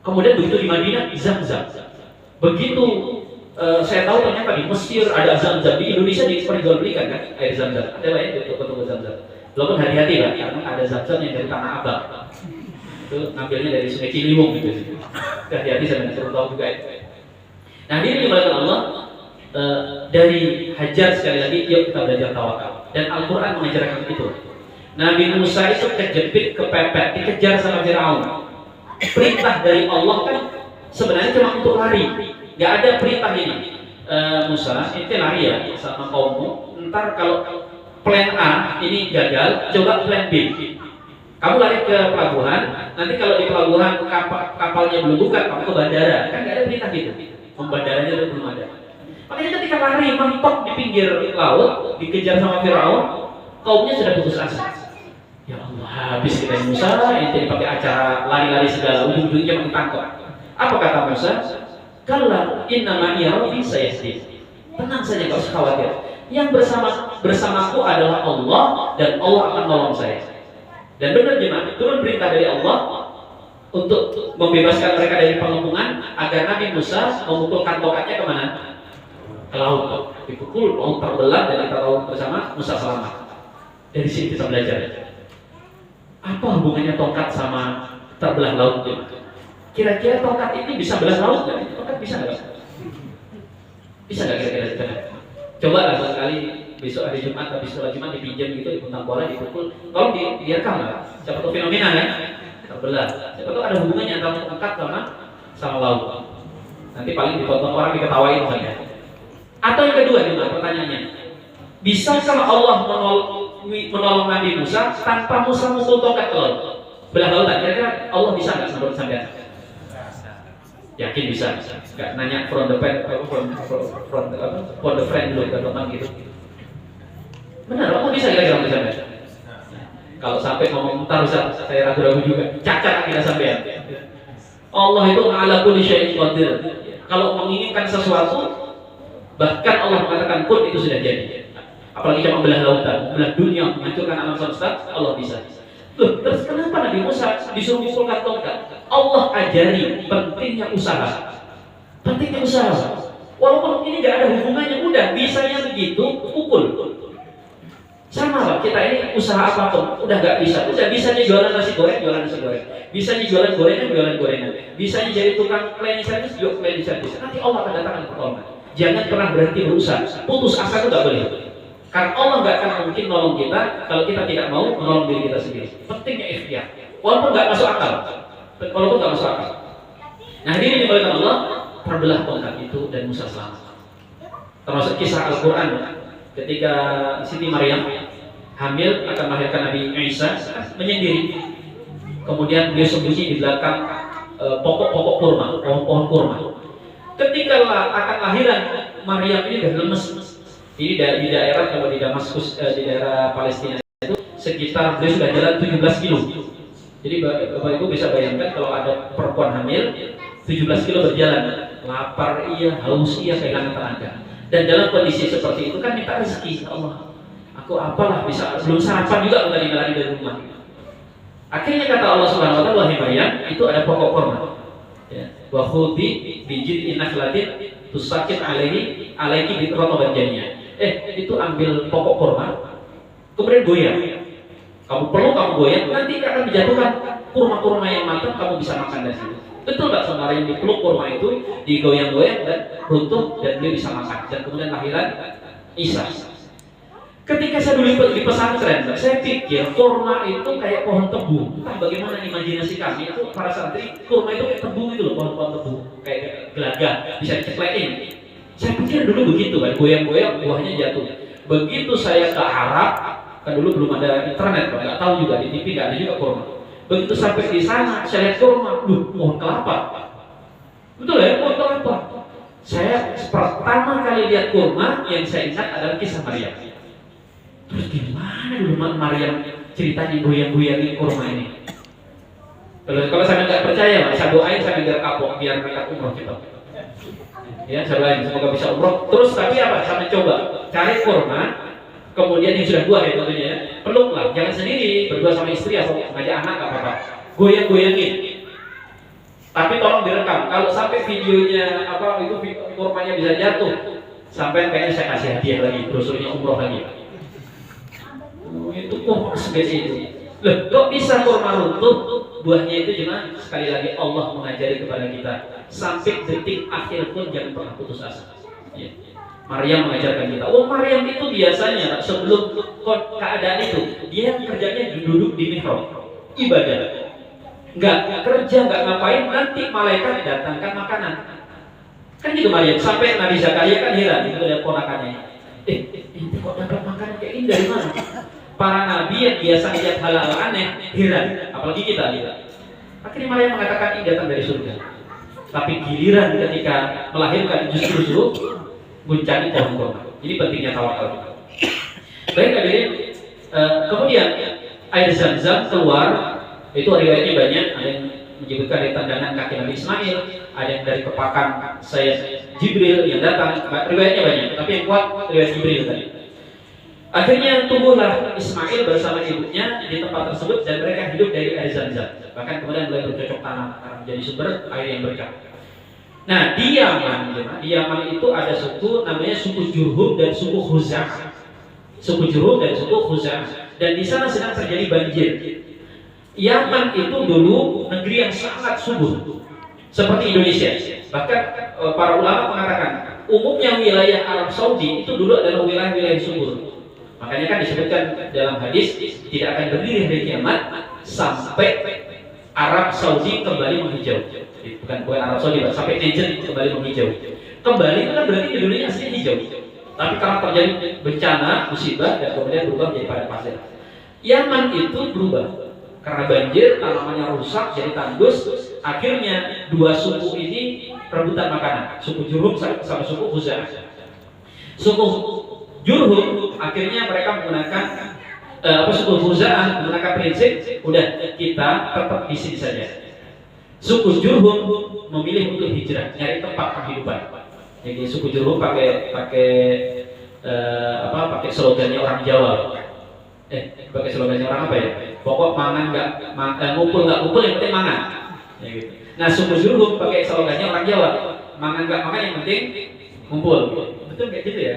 Kemudian begitu di Madinah Zam-Zam. Begitu saya tahu ternyata di Mesir ada Zam-Zam, di Indonesia diperjualbelikan kan air Zam-Zam. Ada lah ya toko-toko Zam-Zam. Walaupun hati-hati lah, karena ada Zam-Zam yang dari Tanah Abang. Itu ngambilnya dari Sungai Ciliwung gitu. Hati-hati, saya suruh tahu juga itu. Nah, ini dimuliakan Allah. Dari Hajar sekali lagi, yuk kita belajar tawakal. Dan Al-Quran mengajarkan itu. Nabi Musa itu kejepit, kepepet, dikejar sama Firaun. Perintah dari Allah kan sebenarnya cuma untuk lari, nggak ada perintah ini. Musa, itu lari ya sama kaummu. Ntar kalau plan A ini gagal, coba plan B. Kamu lari ke pelabuhan, nanti kalau di pelabuhan kapalnya belum buka, kamu ke bandara. Kan nggak ada perintah gitu. Bandaranya belum ada. Makanya ketika lari mentok di pinggir laut, dikejar sama Firaun, kaumnya sudah putus asa. Ya Allah, habis kita Musa, itu dipakai acara lari-lari segala, ujung-ujungnya ditangkap. Apa kata Musa? Kalla inna ma'iya rabbi sayahdi. Tenang saja, gak usah khawatir. Yang bersamaku adalah Allah, dan Allah akan nolong saya. Dan benar jemaah, turun perintah dari Allah untuk membebaskan mereka dari pengepungan agar Nabi Musa memukulkan tongkatnya kemana? Ke laut. Dipukul, laut terbelah dan kita tahu bersama Musa selamat. Dari sini kita belajar. Apa hubungannya tongkat sama terbelah laut? Kira-kira tongkat ini bisa belah laut nggak? Tongkat bisa nggak? Bisa nggak kira-kira? Coba lah sekali besok hari Jumat, habis sholat Jumat dipinjam gitu, dipuntang bola, dipukul. Kalau direkam lah, siapa tahu fenomena kan? Terbelah. Siapa tahu ada hubungannya antara tongkat sama laut. Nanti paling dipotong orang diketawain saja. Atau yang kedua juga pertanyaannya, bisakah Allah menolong Nabi Musa tanpa Musa mukul tongkat ke laut? Belah lautan, kira-kira Allah bisa nggak menurut sampean? Yakin bisa? Nggak nanya from the friend dulu ke teman gitu. Benar, Allah bisa kira-kira menurut sampean? Kalau sampai ngomong entar saya ragu-ragu juga, cacat kita sampean. Allah itu ala kulli syai'in qadir. Kalau menginginkan sesuatu, bahkan Allah mengatakan pun itu sudah jadi. Apalagi cuma belah lautan, belah dunia, menghancurkan alam semesta, Allah bisa. Loh, terus kenapa Nabi Musa disuruh mukulkan tongkat? Allah ajari pentingnya usaha. Pentingnya usaha. Walaupun ini nggak ada hubungannya, udah bisanya begitu, pukul. Sama lah, kita ini usaha apapun, udah nggak bisa. Udah bisanya jualan nasi goreng, jualan nasi goreng. Bisanya jualan gorengan, jualan gorengan. Bisanya jadi tukang cleaning service, juga cleaning service. Nanti Allah akan datangkan pertolongan. Jangan pernah berhenti berusaha. Putus asa itu nggak boleh. Karena Allah nggak akan mungkin nolong kita kalau kita tidak mau menolong diri kita sendiri. Pentingnya ikhtiar. Walaupun nggak masuk akal. Nah ini dimuliakan Allah, terbelah tongkat itu dan Musa selamat. Termasuk kisah Al-Quran ketika Siti Maryam hamil akan melahirkan Nabi Isa, menyendiri. Kemudian dia sembunyi di belakang pokok-pokok kurma, pohon-pohon kurma. Ketika akan lahiran, Maryam ini sudah lemes. Ini di daerah, kalau di Damaskus, di daerah Palestina itu sekitar dia sudah jalan 17 kilo. Jadi Bapak Ibu bisa bayangkan kalau ada perempuan hamil 17 kilo berjalan, lapar iya, haus iya, kehilangan tenaga. Dan dalam kondisi seperti itu kan minta rezeki, ya Allah, aku apalah bisa, belum sarapan juga aku tadi lari dari rumah. Akhirnya kata Allah Subhanahu Wa Taala, wahai Maryam, itu ada pokok kurma. Wa khudhi bijid inakhlatin tusakin alaiki bi rotobanjanya. Itu ambil pokok kurma, kemudian goyang. Kamu goyang, nanti akan dijatuhkan kurma-kurma yang matang, kamu bisa makan dari situ. Betul nggak saudara, yang dipeluk kurma itu digoyang-goyang dan runtuh dan dia bisa makan. Dan kemudian lahiran Isa. Ketika saya dulu di pesantren, saya pikir kurma itu kayak pohon tebu. Entah bagaimana imajinasi kami itu para santri, kurma itu kayak tebu gitu loh, pohon-pohon tebu, kayak gelaga, bisa diceklekin. Saya pikir dulu begitu kan, goyang-goyang buahnya jatuh. Begitu saya ke Arab, kan dulu belum ada internet, nggak tahu juga di TV nggak ada juga kurma. Begitu sampai di sana, saya lihat kurma, pohon kelapa. Betul ya, pohon kelapa. Saya pertama kali lihat kurma yang saya ingat adalah kisah Maryam. Terus gimana dulu Maryam ceritanya goyang-goyangin kurma ini? Kalau saya nggak percaya, saya doain saya biar kapok, biar mereka umroh cepat. Ya, saya doain semoga bisa umroh. Terus tapi apa? Saya mencoba cari kurma, kemudian yang sudah buah ya tentunya ya. Peluklah, jangan sendiri, berdua sama istri atau ngajak anak nggak apa-apa. Goyang-goyangin. Tapi tolong direkam. Kalau sampai videonya itu kurmanya bisa jatuh, sampai kayaknya saya kasih hadiah lagi, brosurnya umroh lagi. Itu kok segede itu. Loh, kok bisa kurma runtuh? Buahnya itu cuma sekali lagi Allah mengajari kepada kita sampai detik akhir pun jangan pernah putus asa. Ya. Maryam mengajarkan kita. Maryam itu biasanya sebelum keadaan itu dia kerjanya duduk di mihrab ibadah. Nggak kerja, nggak ngapain, nanti malaikat datangkan makanan. Kan gitu Maryam. Sampai Nabi Zakaria kan heran itu lihat ponakannya. Ini kok dapat makanan kayak ini dari mana? Para nabi yang biasa lihat hal-hal aneh heran, apalagi kita. Akhirnya Maryam mengatakan ini datang dari surga. Tapi giliran ketika melahirkan justru mencari pohon kurma. Jadi pentingnya tawakal. Baik hadirin, kemudian air Zam-Zam keluar, itu riwayatnya banyak. Ada yang menyebutkan dari tendangan kaki Nabi Ismail, ada yang dari kepakan Sayyid Jibril yang datang. Riwayatnya banyak, tapi yang kuat riwayat Jibril tadi. Akhirnya tumbuhlah Ismail bersama ibunya di tempat tersebut dan mereka hidup dari air Zam-Zam. Bahkan kemudian mulai bercocok tanam karena menjadi sumber air yang berkah. Nah, di Yaman itu ada suku namanya suku Jurhum dan suku Khuza'ah. Suku Jurhum dan suku Khuza'ah. Dan di sana sedang terjadi banjir. Yaman itu dulu negeri yang sangat subur, seperti Indonesia. Bahkan para ulama mengatakan umumnya wilayah Arab Saudi itu dulu adalah wilayah-wilayah subur. Makanya kan disebutkan dalam hadis tidak akan berdiri hari kiamat sampai Arab Saudi kembali menghijau. Bukan Arab Saudi, sampai Najd kembali menghijau. Kembali itu kan berarti di dunia aslinya hijau. Tapi karena terjadi bencana, musibah dan kemudian berubah menjadi padang pasir. Yaman itu berubah karena banjir, tanamannya rusak jadi tandus. Akhirnya dua suku ini rebutan makanan, suku Jurhum sama suku Khuza'ah. Suku Jurhum akhirnya mereka menggunakan suku Khuza'ah menggunakan prinsip udah kita tetap di sini saja. Suku Jurhum memilih untuk hijrah, nyari tempat penghidupan. Jadi suku Jurhum pakai slogannya orang Jawa. Pakai slogannya orang apa ya? Pokok mangan ngumpul yang penting mangan. Ya gitu. Nah, suku Jurhum pakai slogannya orang Jawa. Mangan yang penting ngumpul. Betul kayak gitu ya?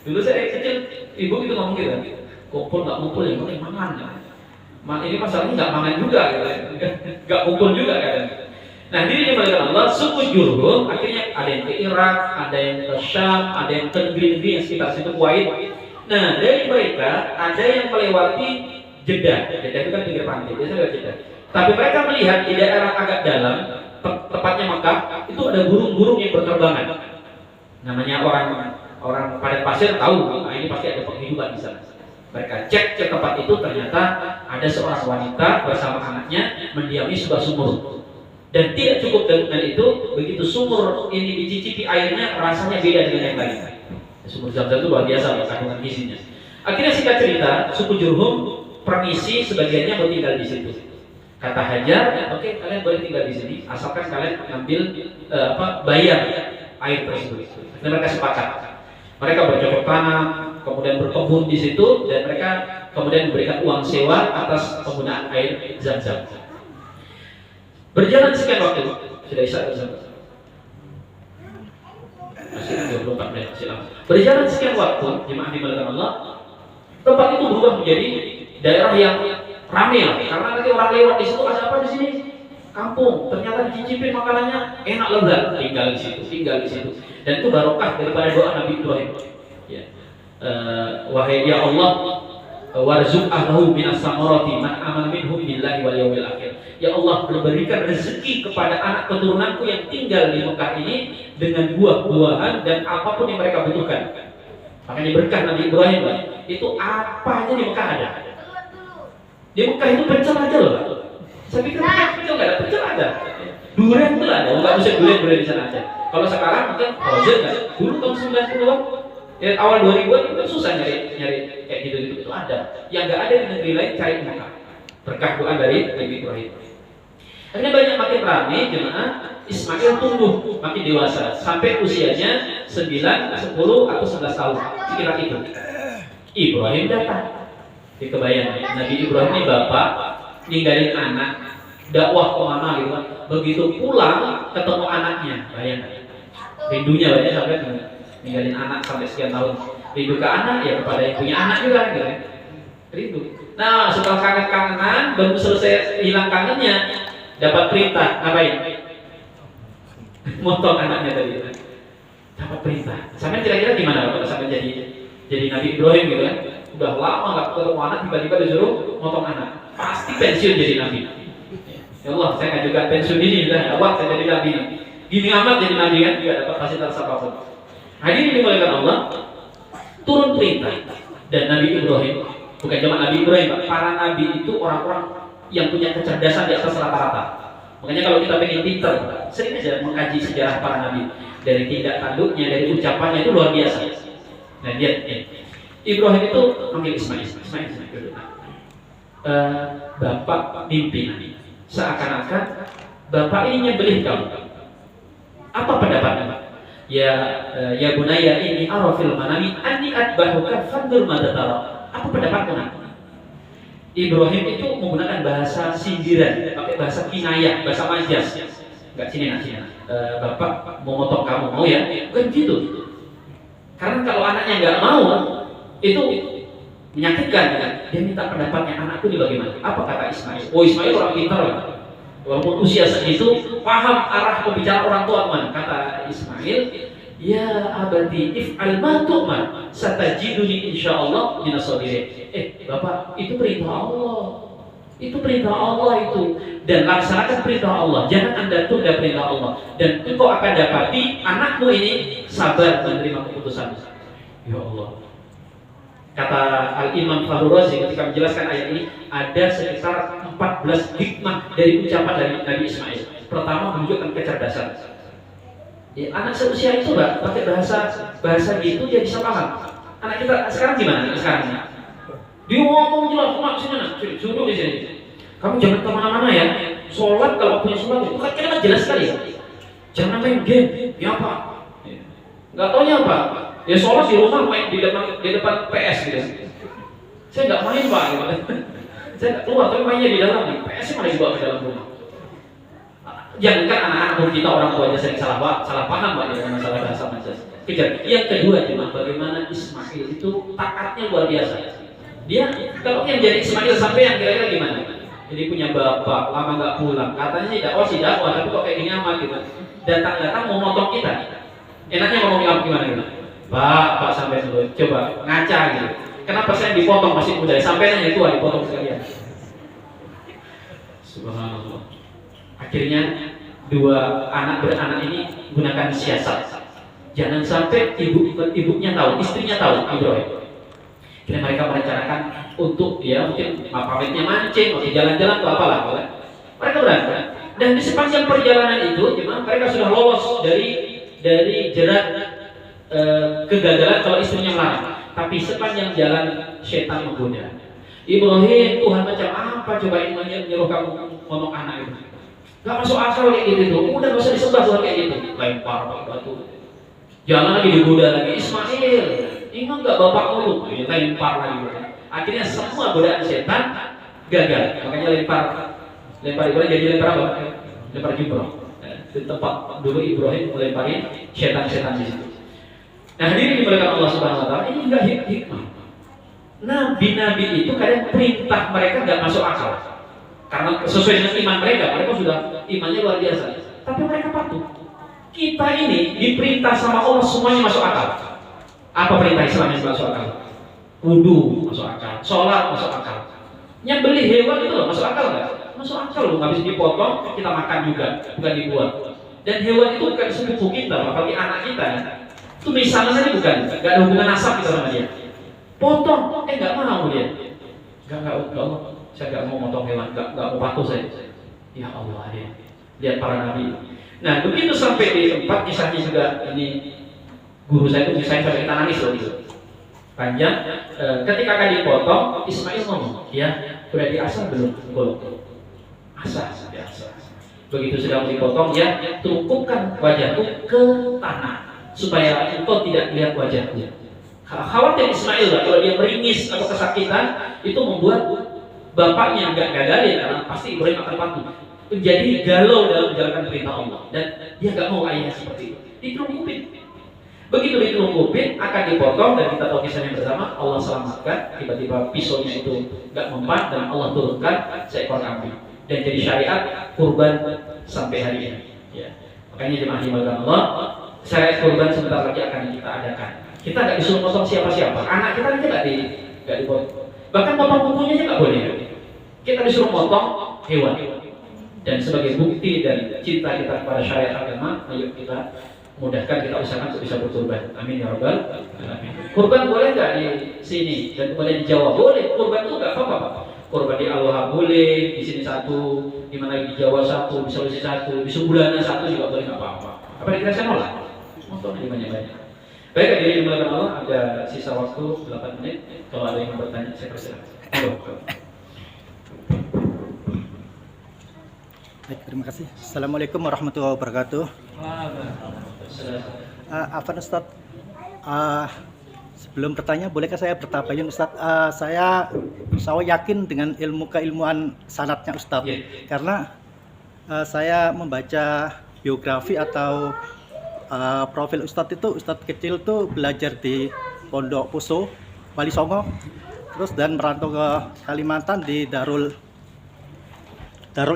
Dulu saya kecil, ibu itu ngomong gitu, kumpul nggak kumpul yang penting mangan. Ini masalahnya nggak mangan juga, nggak kumpul juga kan. Nah, ini dimulai Allah, suku Jurhum akhirnya ada yang ke Irak, ada yang ke Syam, ada yang ke negeri-negeri yang sekitar situ Kuwait. Nah, dari mereka ada yang melewati Jeddah itu kan pinggir pantai, biasanya lewat Jeddah. Tapi mereka melihat di daerah agak dalam, tepatnya Makkah, itu ada burung-burung yang berterbangan. Namanya orang padang pasir tahu, ini pasti ada penghidupan di sana. Mereka cek ke tempat itu, ternyata ada seorang wanita bersama anaknya mendiami sebuah sumur. Dan tidak cukup dengan itu, begitu sumur ini dicicipi airnya, rasanya beda dengan yang lain. Sumur Zam-Zam itu luar biasa kandungan gizinya. Akhirnya singkat cerita, suku Jurhum permisi sebagiannya mau tinggal di situ. Kata Hajar, oke, kalian boleh tinggal di sini, asalkan kalian mengambil bayar air tersebut. Dan mereka sepakat. Mereka bercocok tanam, kemudian berkebun di situ, dan mereka kemudian memberikan uang sewa atas penggunaan air Zam-Zam. Berjalan sekian waktu, sudah Isya masih 24 menit, masih lama. Berjalan sekian waktu, jemaah dimuliakan Allah, tempat itu berubah menjadi daerah yang ramai, karena nanti orang lewat di situ, ada apa di sini? Kampung. Ternyata dicicipin makanannya enak lezat, tinggal di situ. Dan itu barokah daripada doa Nabi Ibrahim. Ya. Wahai ya Allah, warzuq ahlahu minas samarati man aman minhum billahi wal yawmil akhir. Ya Allah, berikan rezeki kepada anak keturunanku yang tinggal di Mekah ini dengan buah-buahan dan apapun yang mereka butuhkan. Makanya berkah Nabi Ibrahim itu apa aja di Mekah ada. Di Mekah itu pecel aja loh. Saya pikir pecel nggak ada, pecel ada. Durian itu ada, nggak bisa durian di sana aja. Kalau sekarang mungkin frozen kan. Dulu tahun 90-an, awal 2000-an itu susah nyari kayak gitu itu ada. Yang nggak ada di negeri lain cari di Mekah. Berkah doa dari Nabi Ibrahim. Akhirnya banyak makin ramai jemaah. Ismail tumbuh makin dewasa sampai usianya 9, 10 atau 11 tahun sekitar itu. Ibrahim datang. Dikebayang Nabi Ibrahim ini bapak ninggalin anak dakwah kemana gitu kan. Begitu pulang ketemu anaknya, bayangkan rindunya banyak sampai ninggalin anak sampai sekian tahun. Rindu ke anak ya kepada yang punya anak juga gitu kan. Rindu. Nah, setelah kangen-kangenan baru selesai hilang kangennya, dapat perintah ngapain? Motong anaknya tadi. Dapat perintah. Sampai kira-kira gimana kalau sampai jadi Nabi Ibrahim gitu kan? Udah lama nggak ketemu anak, tiba-tiba disuruh motong anak. Pasti pensiun jadi Nabi. Ya Allah, saya nggak juga pensiun ini, ya Allah, saya jadi Nabi. Gini amat jadi Nabi kan, tidak dapat fasilitas apapun. Hadirin dimuliakan Allah, turun perintah dan Nabi Ibrahim, bukan cuma Nabi Ibrahim, para Nabi itu orang-orang yang punya kecerdasan di atas rata-rata. Makanya kalau kita pengen pintar, sering aja mengkaji sejarah para Nabi. Dari tindak tanduknya, dari ucapannya itu luar biasa. Nah lihat ya. Ibrahim itu panggil Ismail. Bapak mimpi seakan-akan bapak ini nyembelih kamu. Apa pendapatnya? ya bunayya inni ara fil manami anni atbahuka fandur madza tara. Apa pendapatmu nak? Ibrahim itu menggunakan bahasa sindiran, pakai bahasa kinayah, bahasa majas. Enggak sini nak. Bapak mau motong kamu, mau ya? Bukan gitu. Karena kalau anaknya nggak mau, itu menyakitkan kan? Dia minta pendapatnya, anakku ini bagaimana? Apa kata Ismail? Oh, Ismail orang pintar lah. Walaupun usia segitu, paham arah pembicaraan orang tua mana? Kata Ismail, ya abadi if'al ma tu'mar satajiduni insyaallah minas sabirin. Bapak, itu perintah Allah. Itu perintah Allah itu. Dan laksanakan perintah Allah. Jangan Anda tunda perintah Allah. Dan engkau akan dapati anakmu ini sabar menerima keputusan. Ya Allah. Kata Al-Imam Fakhrul Razi ketika menjelaskan ayat ini, ada sekitar 14 hikmah dari ucapan dari Nabi Ismail. Pertama, menunjukkan kecerdasan. Ya, anak seusia itu Mbak, pakai bahasa gitu dia bisa paham. Anak kita sekarang gimana? Sekarang dia ngomong jelas, mak sini nak, suruh di sini. Kamu jangan kemana-mana ya. Sholat kalau punya sholat itu kan kira jelas sekali ya. Jangan main game. Ya apa? Nggak taunya apa? Ya sholat di rumah main di depan PS gitu. Saya nggak main Pak. Saya nggak keluar, tapi mainnya di dalam nih. PS malah dibawa ke dalam rumah. Jangankan anak-anak kita orang tuanya sering salah paham Pak dengan masalah bahasa majas. Kejar. Yang kedua cuma bagaimana Ismail itu taatnya luar biasa. Dia kalau yang jadi Ismail sampai yang kira-kira gimana? Jadi punya bapak lama nggak pulang. Katanya sih dakwah, tapi kok kayak gini amat gitu. Datang mau motong kita. Enaknya ngomong gimana gitu? Pak sampai dulu, coba ngaca gitu. Kenapa saya dipotong masih muda? Sampai nanya tua dipotong sekalian. Subhanallah. Akhirnya dua anak beranak ini gunakan siasat. Jangan sampai ibunya tahu, istrinya tahu Ibrahim. Kira mereka merencanakan untuk ya mungkin pamitnya mancing, atau jalan-jalan atau apalah. Mereka berangkat. Dan di sepanjang perjalanan itu, mereka sudah lolos dari jerat kegagalan kalau istrinya melarang. Tapi sepanjang jalan setan menggoda. Ibrahim, Tuhan macam apa coba nyuruh kamu ngomong anak itu? Gak masuk akal kayak gitu tuh. Udah gak usah disembah Tuhan kayak gitu. Lempar batu. Jangan lagi digoda lagi. Ismail, ingat gak bapakmu tuh? Lempar lagi. Akhirnya semua godaan setan gagal. Makanya lempar Ibrahim jadi lempar apa? Lempar jumroh. Di tempat dulu Ibrahim melemparin setan-setan di situ. Nah, hadirin dimuliakan Allah Subhanahu wa taala, ini enggak hikmah. Nabi-nabi itu kadang perintah mereka enggak masuk akal. Karena sesuai dengan iman mereka sudah imannya luar biasa. Tapi mereka patuh. Kita ini diperintah sama Allah semuanya masuk akal. Apa perintah Islam yang masuk akal? Wudu masuk akal, sholat masuk akal. Nyembelih hewan itu loh masuk akal enggak? Masuk akal loh, habis dipotong kita makan juga, bukan dibuat. Dan hewan itu bukan sepupu kita, apalagi anak kita. Itu misalnya saja bukan, nggak ada hubungan nasab kita sama dia. Potong, nggak mau dia. Nggak Allah, saya nggak mau motong hewan, nggak mau patuh saya. Ya Allah ya, lihat para nabi. Nah begitu sampai di tempat kisahnya juga ini guru saya itu misalnya sampai kita nangis loh gitu. Panjang, ketika akan dipotong, Ismail ngomong, ya sudah diasah belum? Belum. Asah. Begitu sudah dipotong, ya tungkupkan wajahku ke tanah supaya engkau tidak lihat wajahnya. Khawatir Ismail lah, kalau dia meringis atau kesakitan itu membuat bapaknya nggak gagalin karena pasti Ibrahim akan patuh. Menjadi galau dalam menjalankan perintah Allah dan dia nggak mau ayahnya seperti itu. Ditungkupin. Begitu ditungkupin akan dipotong dan kita tahu kisahnya bersama. Allah selamatkan, tiba-tiba pisaunya itu nggak mempan dan Allah turunkan seekor kambing dan jadi syariat kurban sampai hari ini. Ya. Makanya jemaah dimulakan Allah. Syariat kurban sebentar lagi akan kita adakan. Kita nggak disuruh potong siapa-siapa. Anak kita aja nggak dipotong. Bahkan potong kukunya aja nggak boleh. Kita disuruh potong hewan. Dan sebagai bukti dan cinta kita kepada syariat agama, ayo kita mudahkan, kita usahakan untuk bisa berkurban. Amin ya rabbal alamin. Kurban boleh nggak di sini dan kemudian di Jawa? Boleh. Kurban itu nggak apa-apa. Kurban di Allah boleh, di sini satu, di mana di Jawa satu, di Sulawesi satu, di Subulana satu juga boleh, nggak apa-apa. Apa yang kita nolak? Untuk banyak-banyak. Baik, hadirin dimulakan Allah, ada sisa waktu 8 menit. Kalau ada yang bertanya, saya persilakan. Baik, terima kasih. Assalamualaikum warahmatullahi wabarakatuh. Afwan Ustaz, uh, sebelum bertanya bolehkah saya bertabayun Ustaz? Saya yakin dengan keilmuan sanadnya Ustaz, karena saya membaca biografi atau profil Ustadz itu, Ustadz kecil tuh belajar di Pondok Puso, Wali Songo, terus dan merantau ke Kalimantan di Darul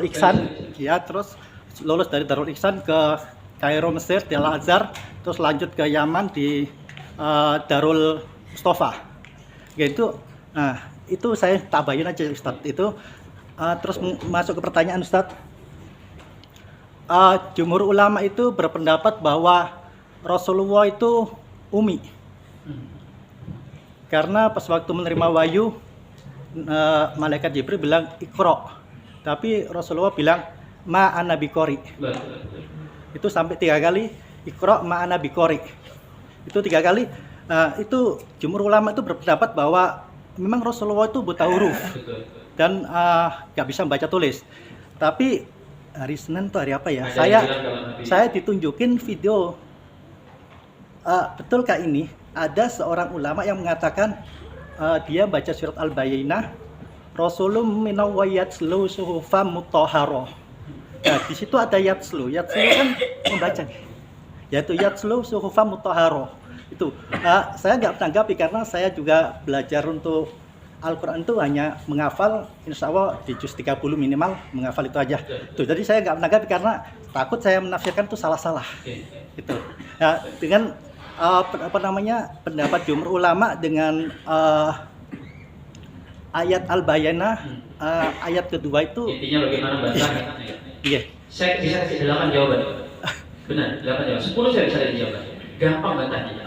Ihsan, ya, terus lulus dari Darul Ihsan ke Kairo Mesir di Al Azhar, terus lanjut ke Yaman di Darul Mustafa, gitu. Nah itu saya tabayun aja Ustadz itu. Terus masuk ke pertanyaan Ustadz. Jumhur ulama itu berpendapat bahwa Rasulullah itu umi, karena pas waktu menerima wahyu malaikat Jibril bilang Iqra, tapi Rasulullah bilang ma ana biqori. Itu sampai 3 kali, Iqra ma ana biqori, itu 3 kali. Itu jumhur ulama itu berpendapat bahwa memang Rasulullah itu buta huruf dan nggak bisa membaca tulis. Tapi hari Senin tuh hari apa ya? Saya ditunjukin video. Betulkah ini ada seorang ulama yang mengatakan dia baca surat Al-Bayyinah, Rasulum minawwa yatslu suhufam mutahharoh. Nah, di situ ada yatslu. Yatslu kan membaca. Yaitu yatslu suhufam mutahharoh. Itu saya nggak menanggapi karena saya juga belajar untuk Al-Quran itu hanya menghafal, insya Allah di juz 30 minimal menghafal itu aja. Tuh, jadi saya nggak menanggapi karena takut saya menafsirkan itu salah-salah. Gitu. Nah, dengan pendapat jumhur ulama dengan ayat Al-Bayyinah, ayat kedua itu. Intinya bagaimana bacanya? Iya. Saya bisa kasih 8 jawaban. Benar, 8 jawaban. 10 saya bisa kasih jawaban. Gampang bacanya.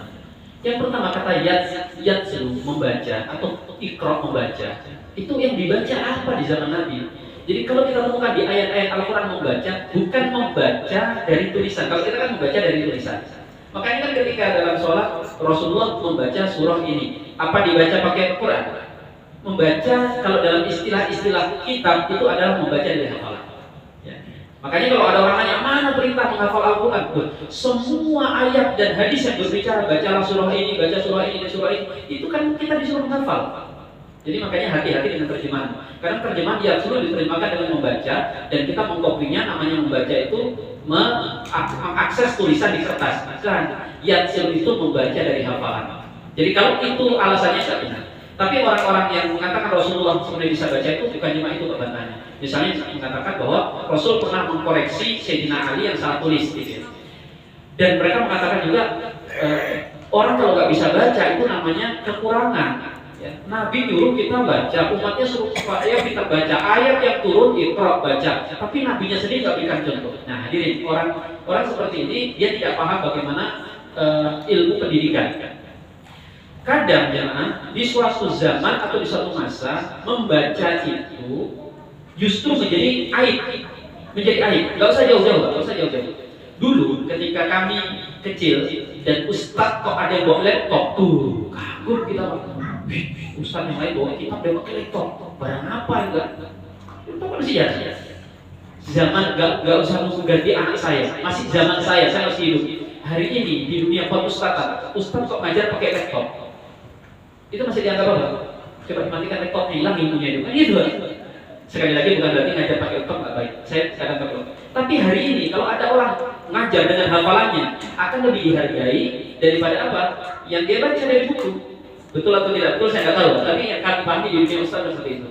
Yang pertama kata yatslu membaca atau Iqra membaca, itu yang dibaca apa di zaman Nabi? Jadi kalau kita temukan di ayat-ayat Al-Quran membaca, bukan membaca dari tulisan. Kalau kita kan membaca dari tulisan. Makanya kan ketika dalam sholat Rasulullah membaca surah ini, apa dibaca pakai Al-Quran? Membaca kalau dalam istilah-istilah kitab itu adalah membaca dari hafalan. Makanya kalau ada orang nanya mana perintah menghafal Al-Quran, semua ayat dan hadis yang berbicara bacalah surah ini, baca surah ini, dan surah ini, itu kan kita disuruh menghafal. Jadi makanya hati-hati dengan terjemahan. Karena terjemahan yatslu diterjemahkan dengan membaca, dan kita mengkopinya, namanya membaca itu mengakses tulisan di kertas. Bukan, yatslu itu membaca dari hafalan. Jadi kalau itu alasannya saya benar. Tapi orang-orang yang mengatakan Rasulullah sebenarnya bisa baca itu bukan cuma itu perbantahannya. Misalnya mengatakan bahwa Rasul pernah mengkoreksi Sayyidina Ali yang salah tulis gitu. Dan mereka mengatakan juga orang kalau nggak bisa baca itu namanya kekurangan. Ya. Nabi nyuruh kita baca, umatnya suruh supaya kita baca ayat yang turun Iqra baca. Tapi nabinya sendiri nggak berikan contoh. Nah, hadirin, orang seperti ini dia tidak paham bagaimana ilmu pendidikan. Kadang jemaah di suatu zaman atau di suatu masa membaca itu justru menjadi aib, Gak usah jauh-jauh. Dulu ketika kami kecil dan ustadz kok ada yang bawa laptop tuh, kagum kita. Ustadz yang lain bawa kitab dia pakai laptop, barang apa enggak? Itu masih ya. Zaman gak usah mengganti anak saya, masih zaman saya masih hidup. Hari ini di dunia perpustakaan, ustadz kok ngajar pakai laptop? Itu masih dianggap apa? Coba dimatikan laptopnya, hilang ilmunya itu. Gitu. Sekali lagi bukan berarti ngajar pakai laptop nggak baik. Saya kadang pakai laptop. Tapi hari ini kalau ada orang ngajar dengan hafalannya akan lebih dihargai daripada apa? Yang dia baca dari buku. Betul atau tidak betul saya nggak tahu. Tapi yang kami pahami di dunia ustaz seperti itu.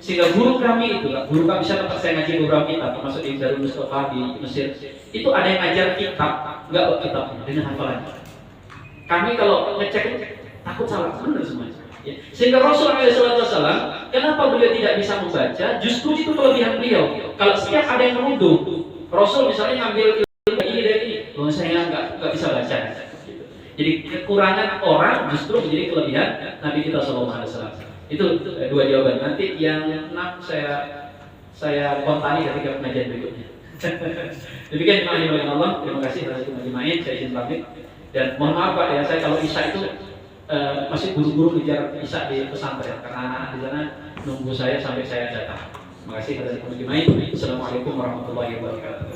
Sehingga guru kami itu, guru kami bisa tempat saya ngaji beberapa kitab, termasuk di Darul Mustafa di Mesir. Itu ada yang ngajar kitab, nggak kitabnya dengan hafalannya. Kami kalau ngecek takut salah, benar semuanya. Ya. Sehingga Rasulullah SAW, kenapa beliau tidak bisa membaca? Justru itu kelebihan beliau. Kalau setiap ada yang menuduh, Rasul misalnya ngambil ilmu ini dari ini, bahwa saya nggak bisa baca. Jadi kekurangan orang justru menjadi kelebihan Nabi kita SAW. Itu 2 jawaban. Nanti yang 6 saya kontani ketika pengajian berikutnya. Demikian jemaah Allah. Terima kasih atas majmu'in. Saya izin pamit. Dan mohon maaf Pak ya, saya kalau Isya itu masih buru-buru ngejar Isya di pesantren karena anak-anak di sana nunggu saya sampai saya datang. Terima kasih atas majmu'in. Assalamualaikum warahmatullahi wabarakatuh.